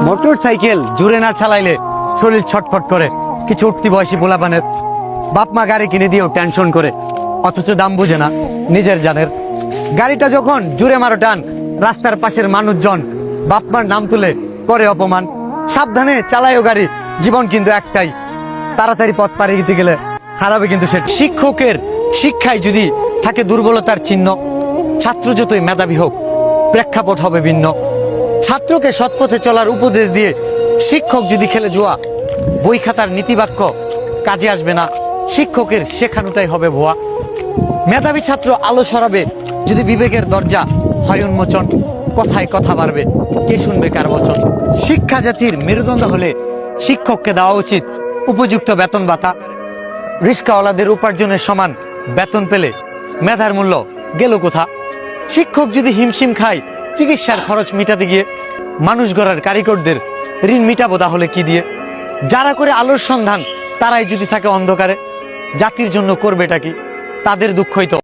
Motor cycle জুড়ে না চালাইলে শরীর ছটফট করে। কিছু উঠতি বয়সী পোলাপানের বাপ মা গাড়ি কিনে দিয়েও টেনশন করে, অথচ দাম বুঝে না নিজের জানের। গাড়িটা যখন জুড়ে মারো টান, রাস্তার পাশের মানুষজন বাপ মার নাম তুলে করে অপমান। সাবধানে চালায়ও গাড়ি, জীবন কিন্তু একটাই, তাড়াতাড়ি পথ পাড়ি দিতে গেলে হারাবে কিন্তু সে। শিক্ষকের শিক্ষায় যদি থাকে দুর্বলতার চিহ্ন, ছাত্র যতই মেধাবী হোক প্রেক্ষাপট হবে ভিন্ন। ছাত্রকে সৎপথে চলার উপদেশ দিয়ে শিক্ষক যদি খেলে জুয়া, বই খাতার নীতিবাক্য কাজে আসবে না, শিক্ষকের শেখানোটাই হবে ভুয়া। মেধাবী ছাত্র আলো সরাবে যদি বিবেকের দরজা হয় উন্মোচন। কথায় কথা বাড়বে, কে শুনবে কার বচন। শিক্ষা জাতির মেরুদণ্ড হলে শিক্ষককে দেওয়া উচিত উপযুক্ত বেতন ভাতা। রিস্কাওয়ালাদের উপার্জনের সমান বেতন পেলে মেধার মূল্য গেল কোথা। শিক্ষক যদি হিমশিম খায় চিকিৎসার খরচ মিটাতে গিয়ে, মানুষ গড়ার কারিগরদের ঋণ মিটাবো তাহলে কি দিয়ে। যারা করে আলোর সন্ধান তারাই যদি থাকে অন্ধকারে, জাতির জন্য করবেটা কি, তাদের দুঃখই তো।